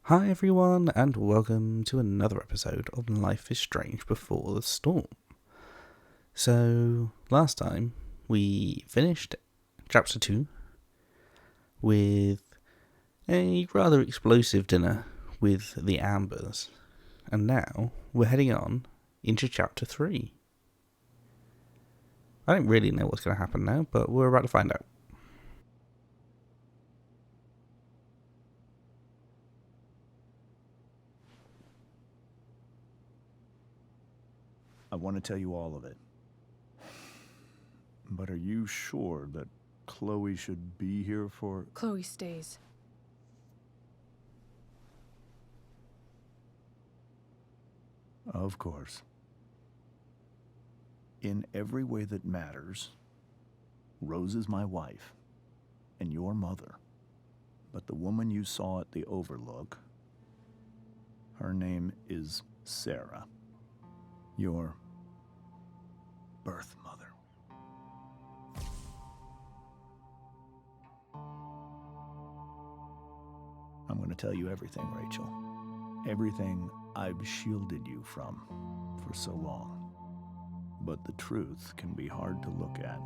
Hi everyone, and welcome to another episode of Life is Strange Before the Storm. So, last time we finished Chapter 2 with a rather explosive dinner with the Ambers, and now we're heading on into Chapter 3. I don't really know what's going to happen now, but we're about to find out. I want to tell you all of it. But are you sure that Chloe should be here for... Chloe stays. Of course. In every way that matters, Rose is my wife and your mother. But the woman you saw at the Overlook, her name is Sarah. Your birth mother. I'm going to tell you everything, Rachel. Everything I've shielded you from for so long. But the truth can be hard to look at.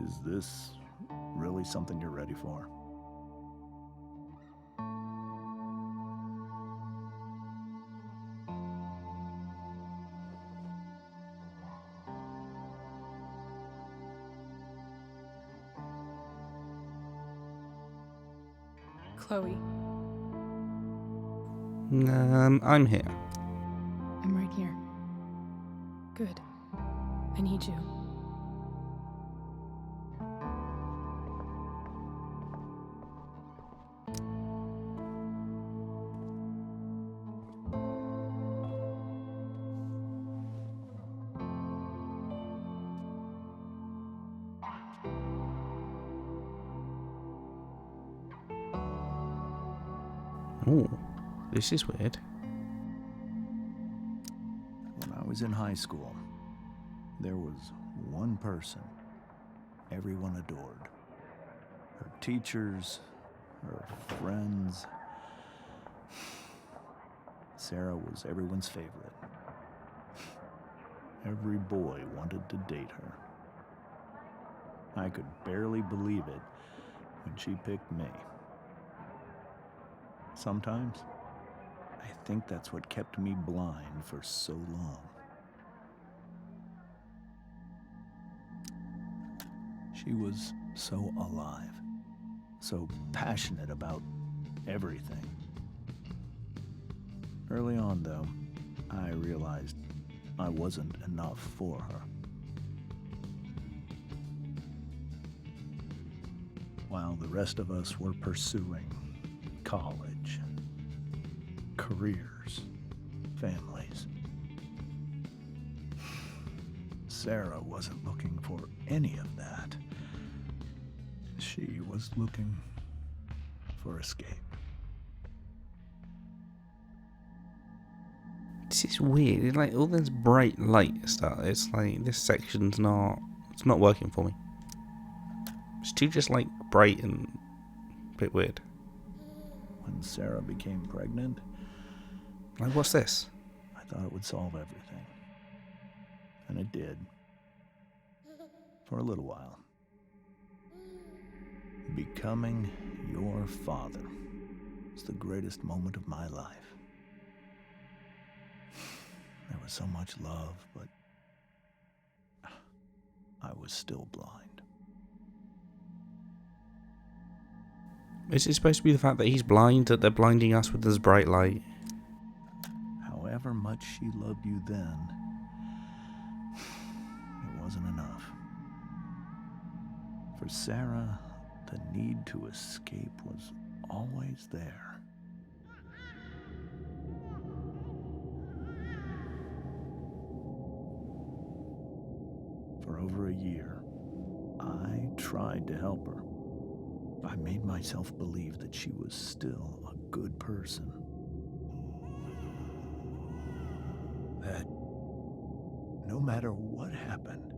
Is this really something you're ready for? Chloe, I'm here. I'm right here. Good. I need you. Oh, this is weird. When I was in high school, there was one person everyone adored. Her teachers, her friends. Sarah was everyone's favorite. Every boy wanted to date her. I could barely believe it when she picked me. Sometimes, I think that's what kept me blind for so long. She was so alive, so passionate about everything. Early on, though, I realized I wasn't enough for her. While the rest of us were pursuing college, careers, families, Sarah wasn't looking for any of that. She was looking for escape. This is weird. It's like all this bright light stuff. It's like this section's not. It's not working for me. It's too just like bright and a bit weird. When Sarah became pregnant, Like, what's this? I thought it would solve everything. And it did. For a little while. Becoming your father was the greatest moment of my life. There was so much love, but I was still blind. Is it supposed to be the fact that he's blind, that they're blinding us with this bright light? However much she loved you then, it wasn't enough. For Sarah, the need to escape was always there. For over a year, I tried to help her. I made myself believe that she was still a good person. That no matter what happened,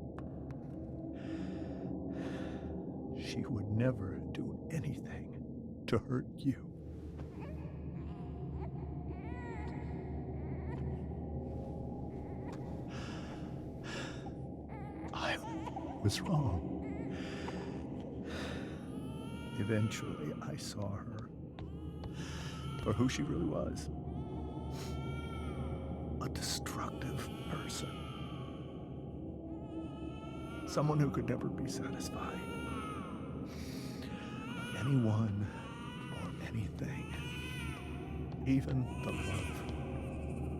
she would never do anything to hurt you. was wrong. Eventually, I saw her for who she really was. A destructive person. Someone who could never be satisfied by anyone or anything. Even the love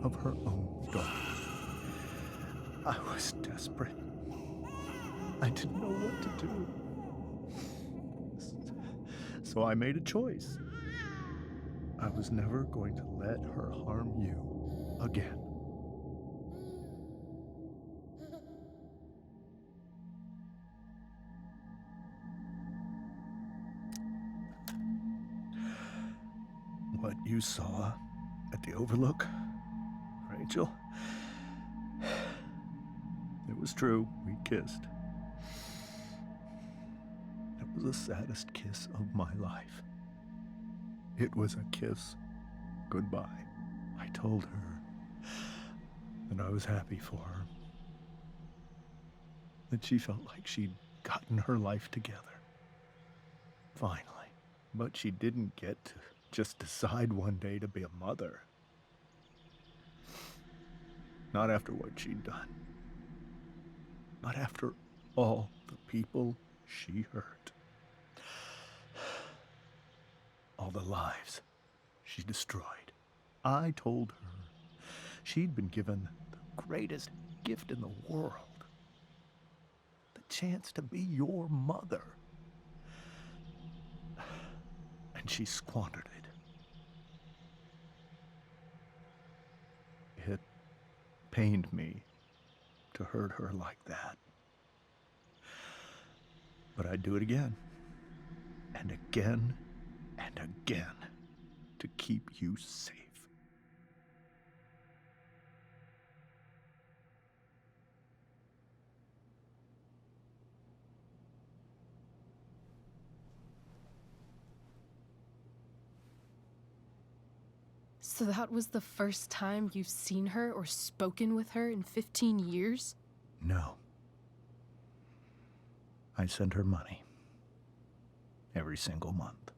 of her own daughter. I was desperate. I didn't know what to do. So I made a choice. I was never going to let her harm you again. What you saw at the Overlook, Rachel, it was true. We kissed. It was the saddest kiss of my life. It was a kiss goodbye. I told her that I was happy for her. That she felt like she'd gotten her life together. Finally. But she didn't get to just decide one day to be a mother. Not after what she'd done. Not after all the people she hurt. All the lives she destroyed. I told her she'd been given the greatest gift in the world. The chance to be your mother. And she squandered it. It pained me to hurt her like that. But I'd do it again. And again and again to keep you safe. So that was the first time you've seen her or spoken with her in 15 years? No. I send her money. Every single month.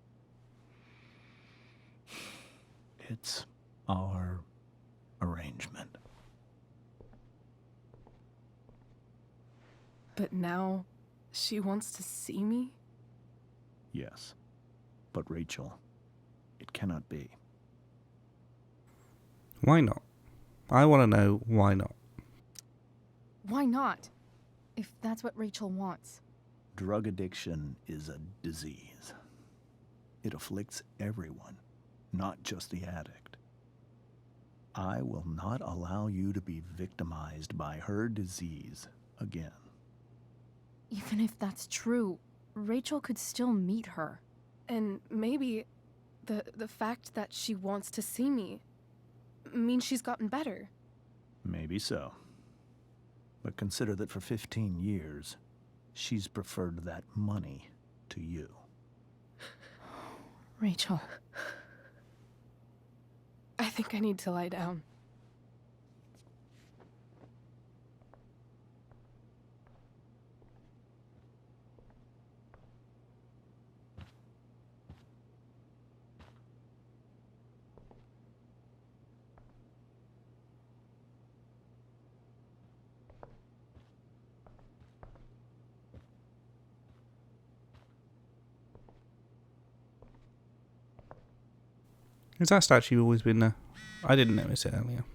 It's our arrangement. But now, she wants to see me? Yes. But Rachel, it cannot be. Why not? I want to know why not. Why not? If that's what Rachel wants. Drug addiction is a disease. It afflicts everyone, not just the addict. I will not allow you to be victimized by her disease again. Even if that's true, Rachel could still meet her. And maybe the fact that she wants to see me means she's gotten better. Maybe so. But consider that for 15 years, she's preferred that money to you. Rachel. I think I need to lie down. Has that statue always been there? I didn't notice it earlier.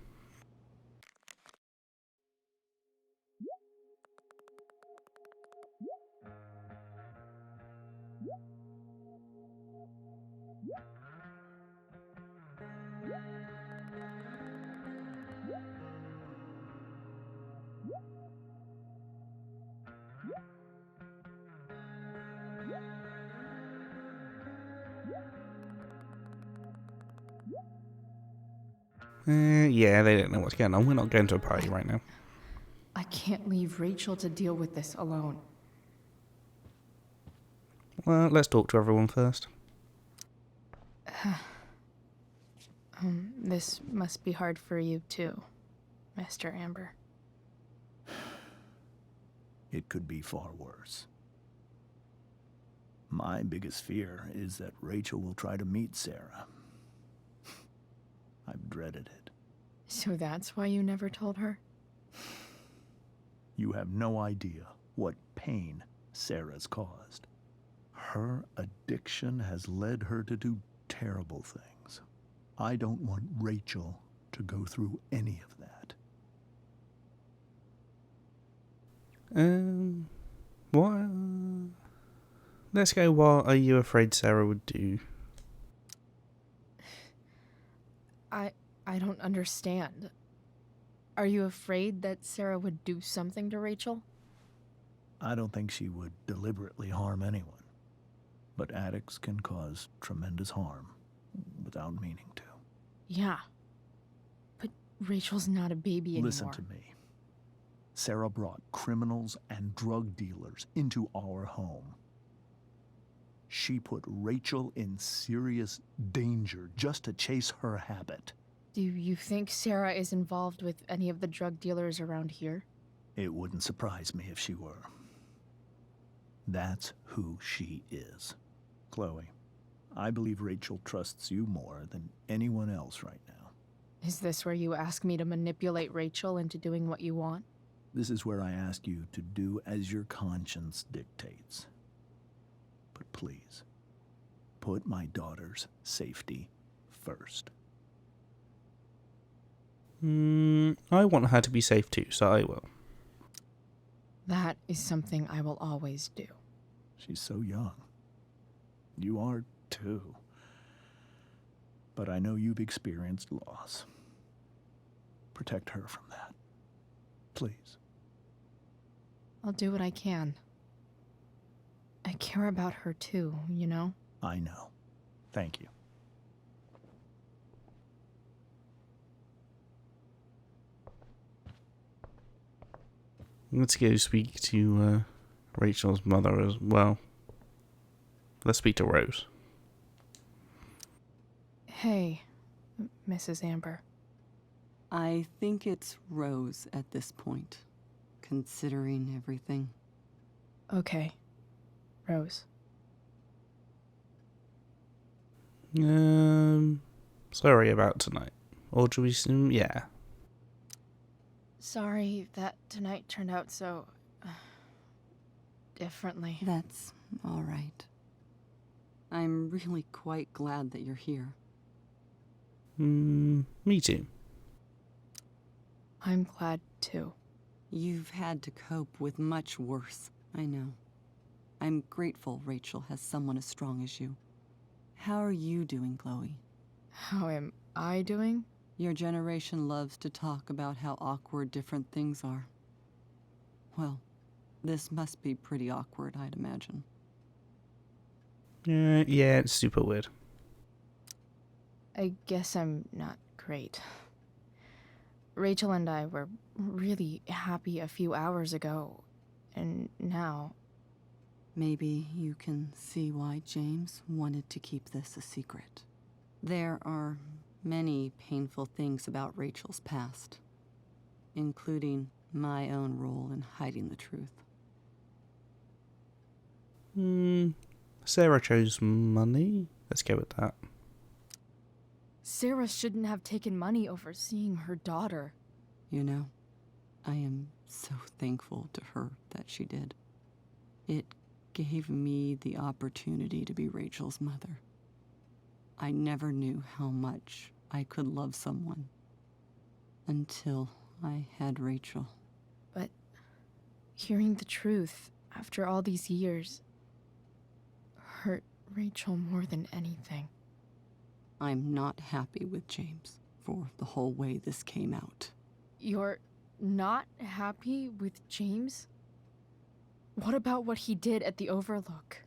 Yeah, they don't know what's going on. We're not going to a party right now. I can't leave Rachel to deal with this alone. Well, let's talk to everyone first. This must be hard for you too, Mr. Amber. It could be far worse. My biggest fear is that Rachel will try to meet Sarah. I've dreaded it. So that's why you never told her? You have no idea what pain Sarah's caused. Her addiction has led her to do terrible things. I don't want Rachel to go through any of that. What? Let's go. What are you afraid Sarah would do? I don't understand. Are you afraid that Sarah would do something to Rachel? I don't think she would deliberately harm anyone. But addicts can cause tremendous harm without meaning to. Yeah. But Rachel's not a baby anymore. Listen to me. Sarah brought criminals and drug dealers into our home. She put Rachel in serious danger just to chase her habit. Do you think Sarah is involved with any of the drug dealers around here? It wouldn't surprise me if she were. That's who she is. Chloe, I believe Rachel trusts you more than anyone else right now. Is this where you ask me to manipulate Rachel into doing what you want? This is where I ask you to do as your conscience dictates. But please, put my daughter's safety first. I want her to be safe too, so I will. That is something I will always do. She's so young. You are too. But I know you've experienced loss. Protect her from that. Please. I'll do what I can. I care about her too, you know? I know. Thank you. Let's go speak to Rachel's mother as well. Let's speak to Rose. Hey, Mrs. Amber. I think it's Rose at this point, considering everything. Okay, Rose. Sorry about tonight. Or do we assume? Yeah. Sorry that tonight turned out so... differently. That's all right. I'm really quite glad that you're here. Me too. I'm glad too. You've had to cope with much worse, I know. I'm grateful Rachel has someone as strong as you. How are you doing, Chloe? How am I doing? Your generation loves to talk about how awkward different things are. Well, this must be pretty awkward, I'd imagine. Yeah, it's super weird. I guess I'm not great. Rachel and I were really happy a few hours ago, and now... Maybe you can see why James wanted to keep this a secret. There are many painful things about Rachel's past, including my own role in hiding the truth. Sarah chose money. Let's go with that. Sarah shouldn't have taken money over seeing her daughter. You know, I am so thankful to her that she did. It gave me the opportunity to be Rachel's mother. I never knew how much I could love someone until I had Rachel. But hearing the truth after all these years hurt Rachel more than anything. I'm not happy with James for the whole way this came out. You're not happy with James? What about what he did at the Overlook?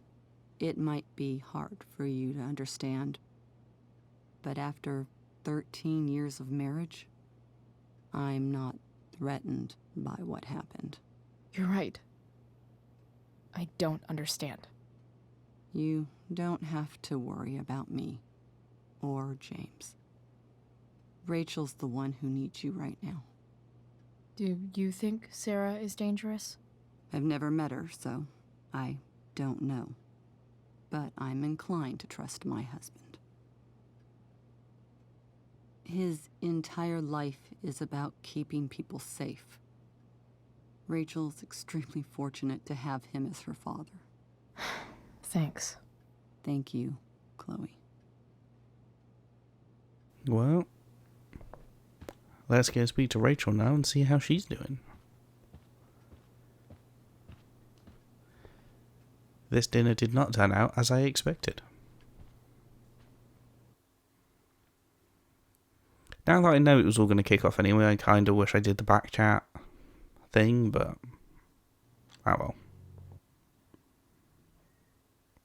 It might be hard for you to understand, but after 13 years of marriage, I'm not threatened by what happened. You're right. I don't understand. You don't have to worry about me or James. Rachel's the one who needs you right now. Do you think Sarah is dangerous? I've never met her, so I don't know. But I'm inclined to trust my husband. His entire life is about keeping people safe. Rachel's extremely fortunate to have him as her father. Thanks. Thank you, Chloe. Well, let's go speak to Rachel now and see how she's doing. This dinner did not turn out as I expected. Now that I know it was all going to kick off anyway, I kind of wish I did the back chat thing, but oh well.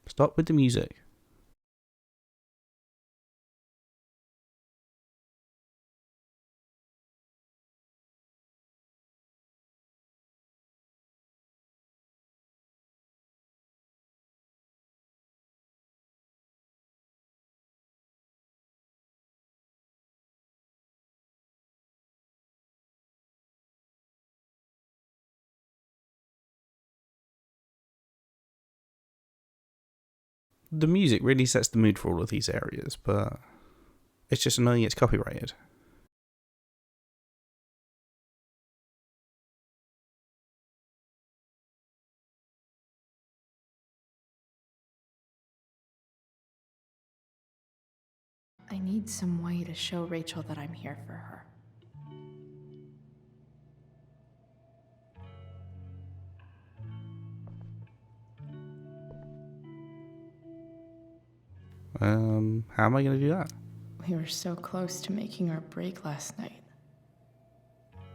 Stop with the music. The music really sets the mood for all of these areas, but it's just annoying it's copyrighted. I need some way to show Rachel that I'm here for her. How am I going to do that? We were so close to making our break last night.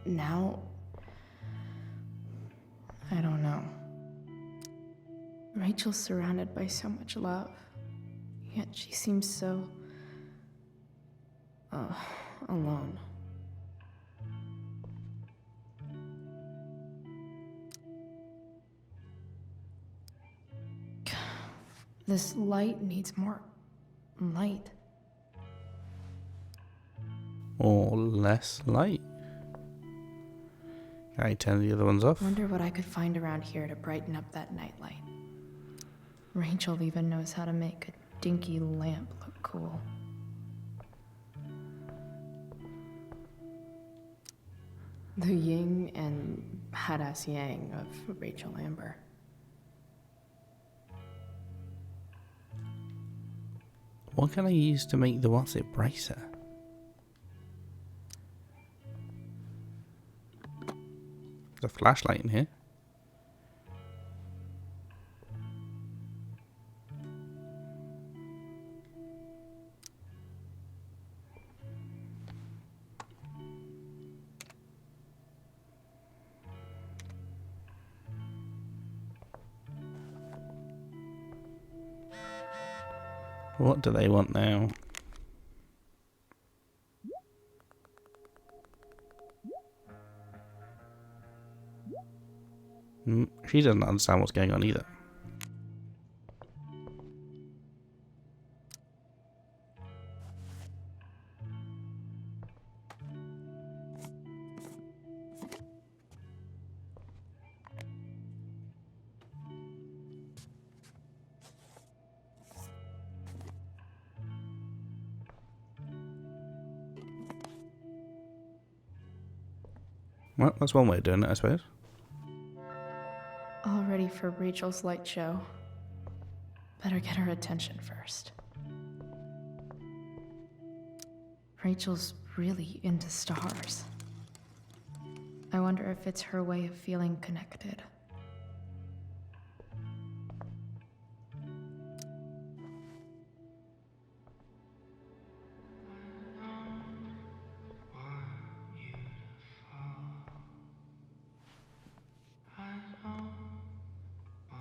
Now, I don't know. Rachel's surrounded by so much love, yet she seems so alone. This light needs more light. Or less light? Can I turn the other ones off? Wonder what I could find around here to brighten up that nightlight. Rachel even knows how to make a dinky lamp look cool. The yin and badass yang of Rachel Amber. What can I use to make the what's it brighter? There's a flashlight in here. What do they want now? She doesn't understand what's going on either. Well, that's one way of doing it, I suppose. All ready for Rachel's light show. Better get her attention first. Rachel's really into stars. I wonder if it's her way of feeling connected.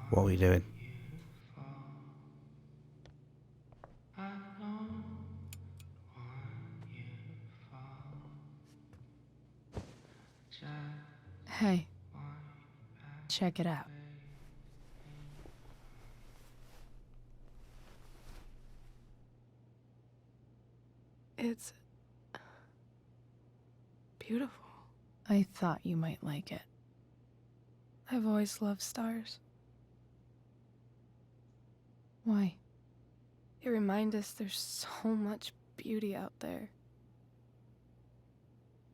What are we doing? Hey, check it out. It's beautiful. I thought you might like it. I've always loved stars. Why? They remind us there's so much beauty out there,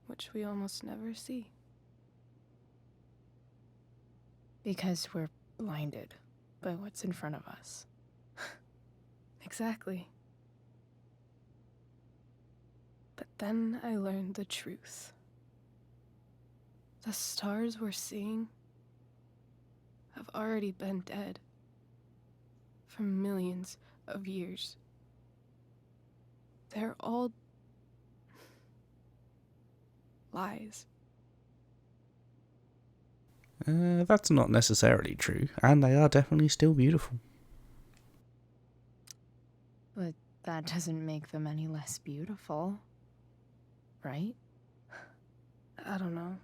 which we almost never see. Because we're blinded by what's in front of us. Exactly. But then I learned the truth. The stars we're seeing have already been dead for millions of years. They're all lies. That's not necessarily true, and they are definitely still beautiful. But that doesn't make them any less beautiful, right? I don't know.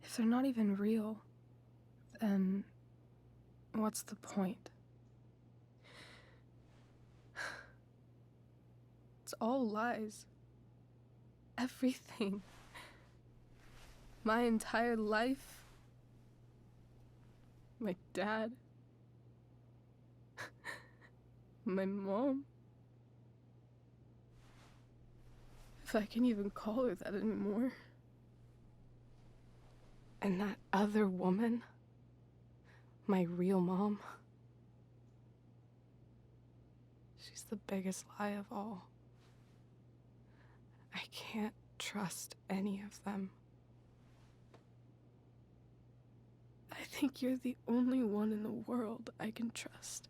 If they're not even real, then what's the point? It's all lies. Everything. My entire life. My dad. My mom. If I can even call her that anymore. And that other woman. My real mom. She's the biggest lie of all. I can't trust any of them. I think you're the only one in the world I can trust.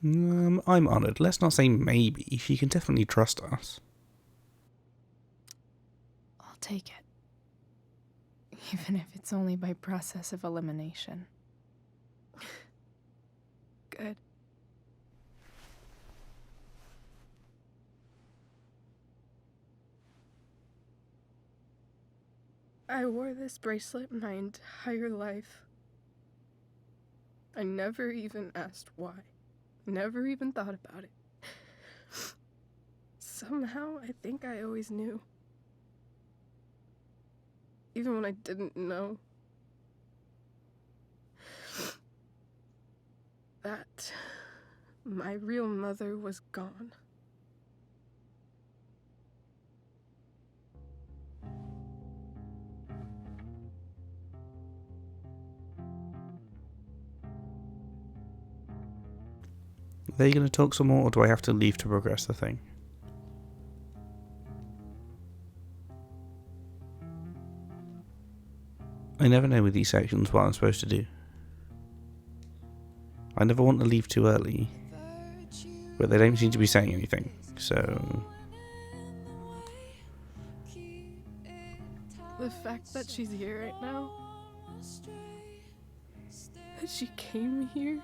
I'm honoured. Let's not say maybe. She can definitely trust us. I'll take it. Even if it's only by process of elimination. Good. I wore this bracelet my entire life. I never even asked why. Never even thought about it. Somehow, I think I always knew. Even when I didn't know. That my real mother was gone. Are they going to talk some more, or do I have to leave to progress the thing? I never know with these sections what I'm supposed to do. I never want to leave too early, but they don't seem to be saying anything, so... The fact that she's here right now, that she came here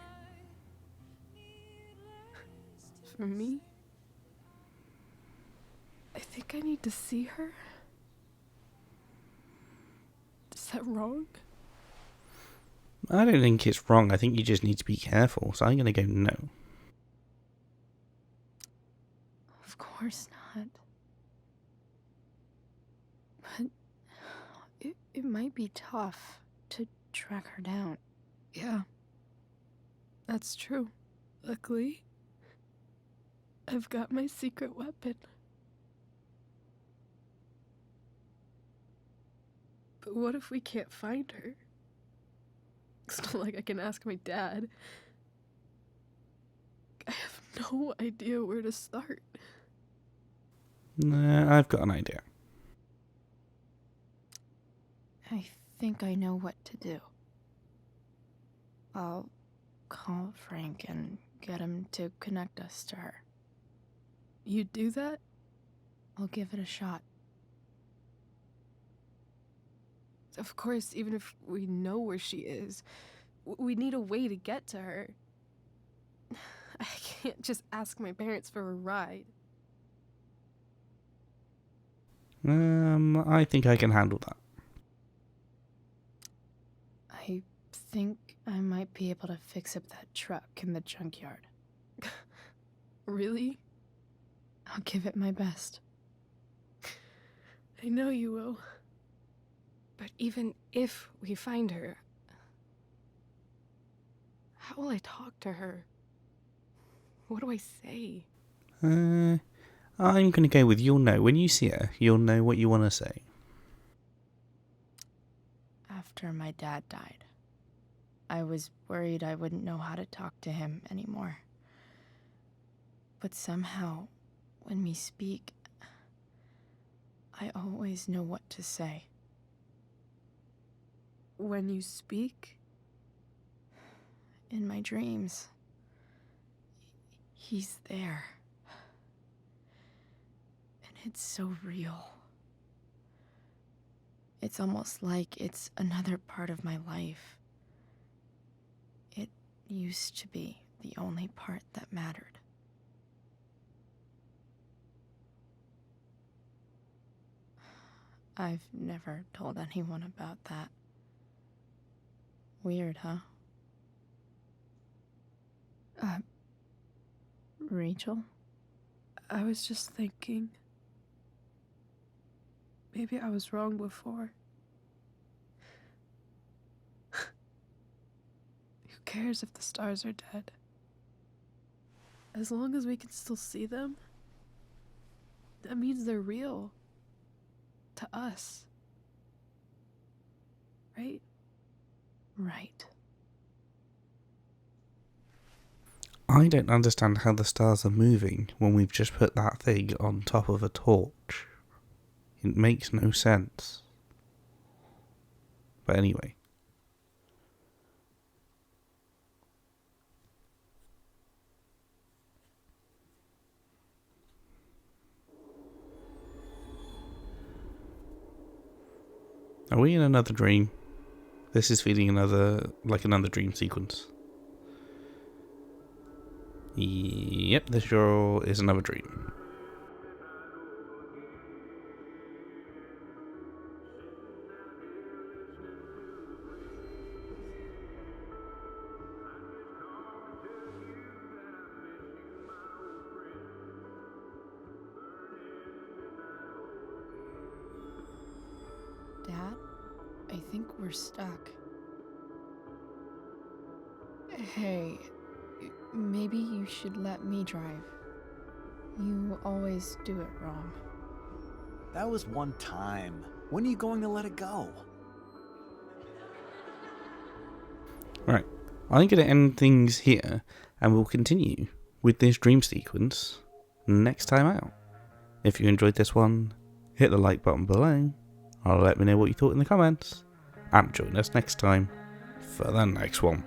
for me, I think I need to see her. Is that wrong? I don't think it's wrong. I think you just need to be careful, so I'm going to go no. Of course not. But it might be tough to track her down. Yeah, that's true. Luckily, I've got my secret weapon. But what if we can't find her? It's not like I can ask my dad. I have no idea where to start. Nah, I've got an idea. I think I know what to do. I'll call Frank and get him to connect us to her. You'd do that? I'll give it a shot. Of course, even if we know where she is, we need a way to get to her. I can't just ask my parents for a ride. I think I can handle that. I think I might be able to fix up that truck in the junkyard. Really? I'll give it my best. I know you will. But even if we find her, how will I talk to her? What do I say? I'm gonna go with you'll know. When you see her, you'll know what you want to say. After my dad died, I was worried I wouldn't know how to talk to him anymore. But somehow, when we speak, I always know what to say. When you speak? In my dreams, he's there. And it's so real. It's almost like it's another part of my life. It used to be the only part that mattered. I've never told anyone about that. Weird, huh? Rachel? I was just thinking. Maybe I was wrong before. Who cares if the stars are dead? As long as we can still see them, that means they're real. To us. Right? Right. I don't understand how the stars are moving when we've just put that thing on top of a torch. It makes no sense. But anyway. Are we in another dream? This is feeling another dream sequence. Yep, this sure is another dream. Dad, I think we're stuck. Hey, maybe you should let me drive. You always do it wrong. That was one time. When are you going to let it go? Right, I'm going to end things here, and we'll continue with this dream sequence next time out. If you enjoyed this one, hit the like button below, or let me know what you thought in the comments, and join us next time for the next one.